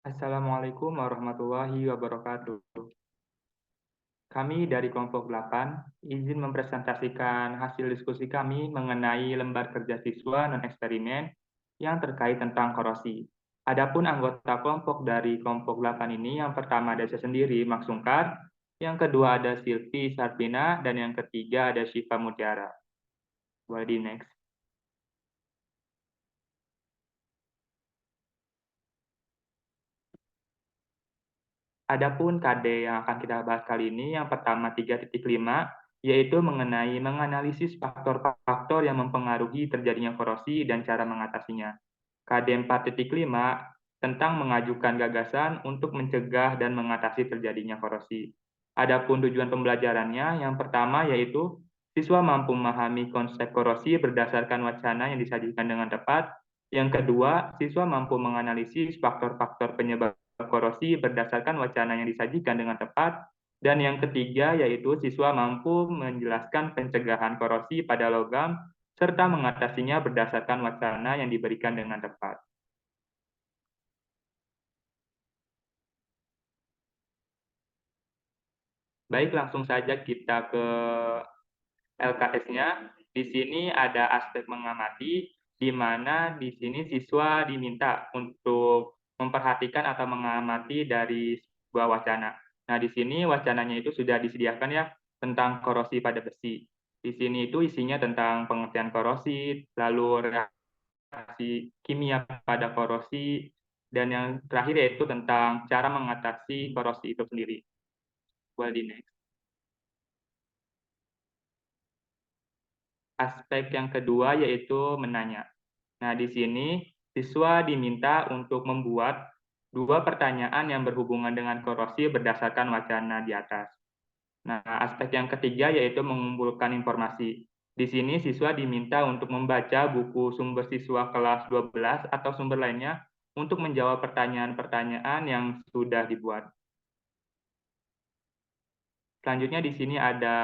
Assalamualaikum warahmatullahi wabarakatuh. Kami dari kelompok 8 izin mempresentasikan hasil diskusi kami mengenai lembar kerja siswa non-eksperimen yang terkait tentang korosi. Adapun anggota kelompok dari kelompok 8 ini, yang pertama ada saya sendiri, Mak Sungkar, yang kedua ada Silvi Sarpina, dan yang ketiga ada Syifa Mutiara. Boleh di next. Adapun KD yang akan kita bahas kali ini, yang pertama 3.5, yaitu mengenai menganalisis faktor-faktor yang mempengaruhi terjadinya korosi dan cara mengatasinya. KD 4.5 tentang mengajukan gagasan untuk mencegah dan mengatasi terjadinya korosi. Adapun tujuan pembelajarannya, yang pertama yaitu siswa mampu memahami konsep korosi berdasarkan wacana yang disajikan dengan tepat. Yang kedua, siswa mampu menganalisis faktor-faktor penyebab korosi berdasarkan wacana yang disajikan dengan tepat. Dan yang ketiga, yaitu siswa mampu menjelaskan pencegahan korosi pada logam serta mengatasinya berdasarkan wacana yang diberikan dengan tepat. Baik, langsung saja kita ke LKS-nya. Di sini ada aspek mengamati, di mana di sini siswa diminta untuk memperhatikan atau mengamati dari sebuah wacana. Nah, di sini wacananya itu sudah disediakan ya, tentang korosi pada besi. Di sini itu isinya tentang pengertian korosi, lalu reaksi kimia pada korosi, dan yang terakhir yaitu tentang cara mengatasi korosi itu sendiri. Boleh di next. Aspek yang kedua yaitu menanya. Nah, di sini siswa diminta untuk membuat dua pertanyaan yang berhubungan dengan korosi berdasarkan wacana di atas. Nah, aspek yang ketiga yaitu mengumpulkan informasi. Di sini siswa diminta untuk membaca buku sumber siswa kelas 12 atau sumber lainnya untuk menjawab pertanyaan-pertanyaan yang sudah dibuat. Selanjutnya di sini ada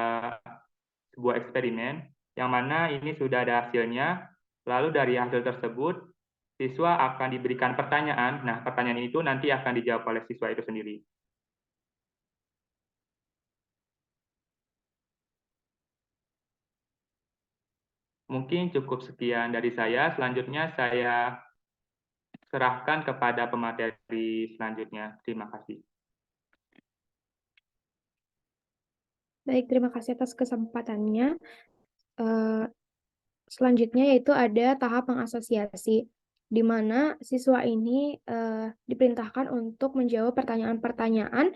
sebuah eksperimen yang mana ini sudah ada hasilnya. Lalu dari hasil tersebut, siswa akan diberikan pertanyaan. Nah, pertanyaan itu nanti akan dijawab oleh siswa itu sendiri. Mungkin cukup sekian dari saya. Selanjutnya saya serahkan kepada pemateri selanjutnya. Terima kasih. Baik, terima kasih atas kesempatannya. Selanjutnya yaitu ada tahap mengasosiasi, di mana siswa ini diperintahkan untuk menjawab pertanyaan-pertanyaan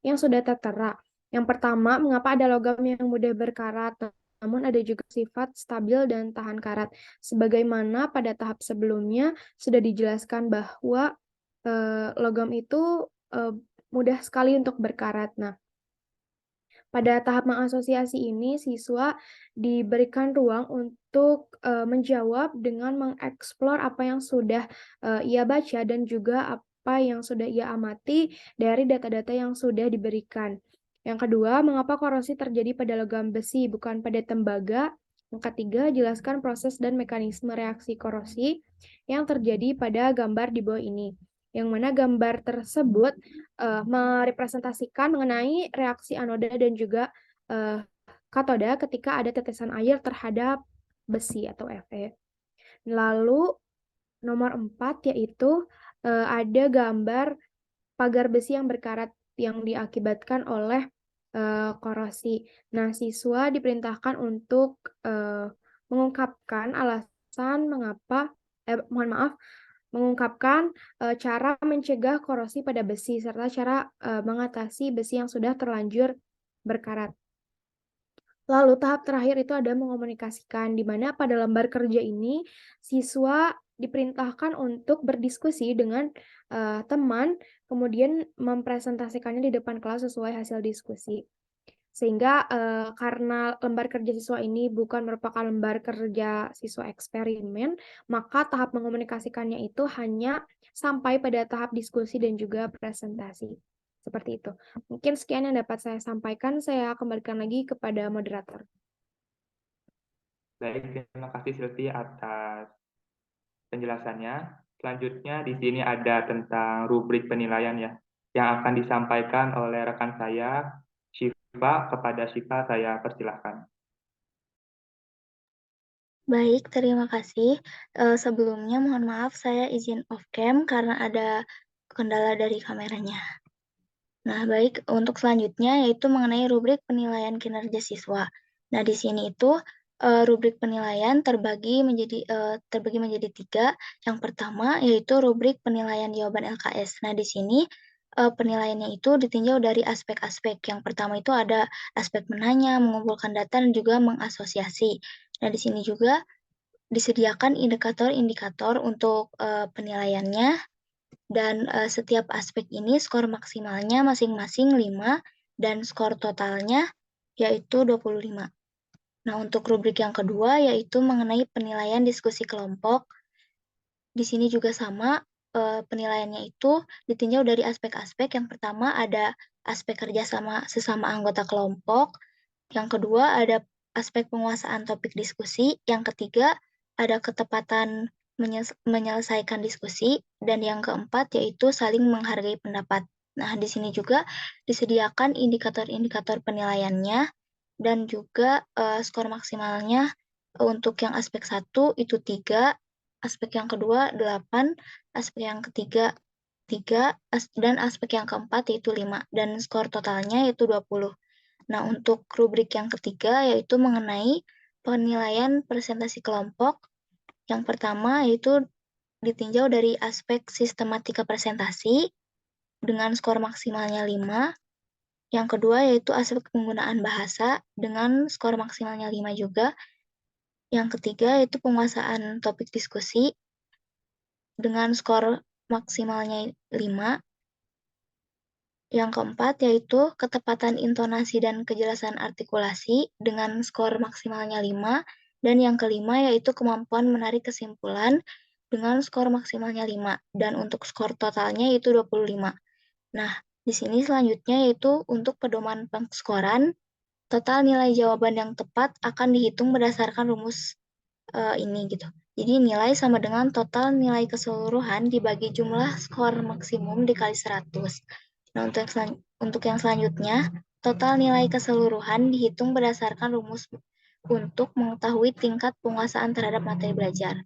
yang sudah tertera. Yang pertama, mengapa ada logam yang mudah berkarat, namun ada juga sifat stabil dan tahan karat. Sebagaimana pada tahap sebelumnya sudah dijelaskan bahwa logam itu mudah sekali untuk berkarat. Nah, pada tahap mengasosiasi ini, siswa diberikan ruang untuk menjawab dengan mengeksplor apa yang sudah ia baca dan juga apa yang sudah ia amati dari data-data yang sudah diberikan. Yang kedua, mengapa korosi terjadi pada logam besi bukan pada tembaga? Yang ketiga, jelaskan proses dan mekanisme reaksi korosi yang terjadi pada gambar di bawah ini. Yang mana gambar tersebut merepresentasikan mengenai reaksi anoda dan juga katoda ketika ada tetesan air terhadap besi atau Fe. Lalu nomor 4 yaitu ada gambar pagar besi yang berkarat yang diakibatkan oleh korosi. Nah, siswa diperintahkan untuk mengungkapkan alasan mengapa, mohon maaf, mengungkapkan cara mencegah korosi pada besi serta cara mengatasi besi yang sudah terlanjur berkarat. Lalu tahap terakhir itu ada mengomunikasikan, di mana pada lembar kerja ini siswa diperintahkan untuk berdiskusi dengan teman, kemudian mempresentasikannya di depan kelas sesuai hasil diskusi. Sehingga karena lembar kerja siswa ini bukan merupakan lembar kerja siswa eksperimen, maka tahap mengomunikasikannya itu hanya sampai pada tahap diskusi dan juga presentasi. Seperti itu. Mungkin sekian yang dapat saya sampaikan. Saya kembalikan lagi kepada moderator. Baik, terima kasih Silvi atas penjelasannya. Selanjutnya di sini ada tentang rubrik penilaian ya, yang akan disampaikan oleh rekan saya, Syifa. Kepada Syifa saya persilahkan. Baik, terima kasih. Sebelumnya mohon maaf saya izin off cam karena ada kendala dari kameranya. Nah, baik, untuk selanjutnya yaitu mengenai rubrik penilaian kinerja siswa. Nah, di sini itu rubrik penilaian terbagi menjadi 3. Yang pertama yaitu rubrik penilaian jawaban LKS. Nah, di sini penilaiannya itu ditinjau dari aspek-aspek. Yang pertama itu ada aspek menanya, mengumpulkan data, dan juga mengasosiasi. Nah, di sini juga disediakan indikator-indikator untuk penilaiannya, dan setiap aspek ini skor maksimalnya masing-masing 5 dan skor totalnya yaitu 25. Nah, untuk rubrik yang kedua yaitu mengenai penilaian diskusi kelompok. Di sini juga sama, penilaiannya itu ditinjau dari aspek-aspek. Yang pertama ada aspek kerjasama sesama anggota kelompok, yang kedua ada aspek penguasaan topik diskusi, yang ketiga ada ketepatan menyelesaikan diskusi, dan yang keempat yaitu saling menghargai pendapat. Nah, di sini juga disediakan indikator-indikator penilaiannya dan juga skor maksimalnya. Untuk yang aspek 1 itu 3, aspek yang kedua 8, aspek yang ketiga 3, dan aspek yang keempat yaitu 5, dan skor totalnya yaitu 20. Nah, untuk rubrik yang ketiga yaitu mengenai penilaian presentasi kelompok. Yang pertama yaitu ditinjau dari aspek sistematika presentasi dengan skor maksimalnya 5. Yang kedua yaitu aspek penggunaan bahasa dengan skor maksimalnya 5 juga. Yang ketiga yaitu penguasaan topik diskusi dengan skor maksimalnya 5. Yang keempat yaitu ketepatan intonasi dan kejelasan artikulasi dengan skor maksimalnya 5. Dan yang kelima yaitu kemampuan menarik kesimpulan dengan skor maksimalnya 5. Dan untuk skor totalnya yaitu 25. Nah, di sini selanjutnya yaitu untuk pedoman pengskoran, total nilai jawaban yang tepat akan dihitung berdasarkan rumus ini gitu. Jadi nilai sama dengan total nilai keseluruhan dibagi jumlah skor maksimum dikali 100. Nah, untuk yang selanjutnya, total nilai keseluruhan dihitung berdasarkan rumus untuk mengetahui tingkat penguasaan terhadap materi belajar.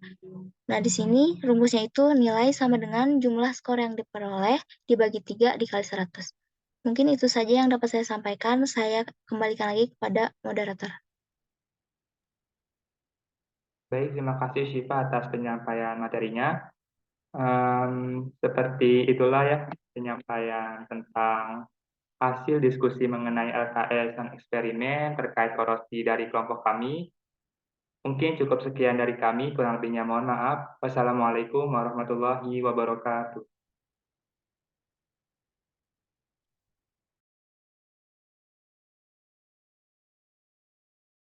Nah, di sini rumusnya itu nilai sama dengan jumlah skor yang diperoleh dibagi 3 dikali 100. Mungkin itu saja yang dapat saya sampaikan. Saya kembalikan lagi kepada moderator. Baik, terima kasih Syifa atas penyampaian materinya. Seperti itulah ya penyampaian tentang hasil diskusi mengenai LKS dan eksperimen terkait korosi dari kelompok kami. Mungkin cukup sekian dari kami, kurang lebihnya mohon maaf. Wassalamualaikum warahmatullahi wabarakatuh.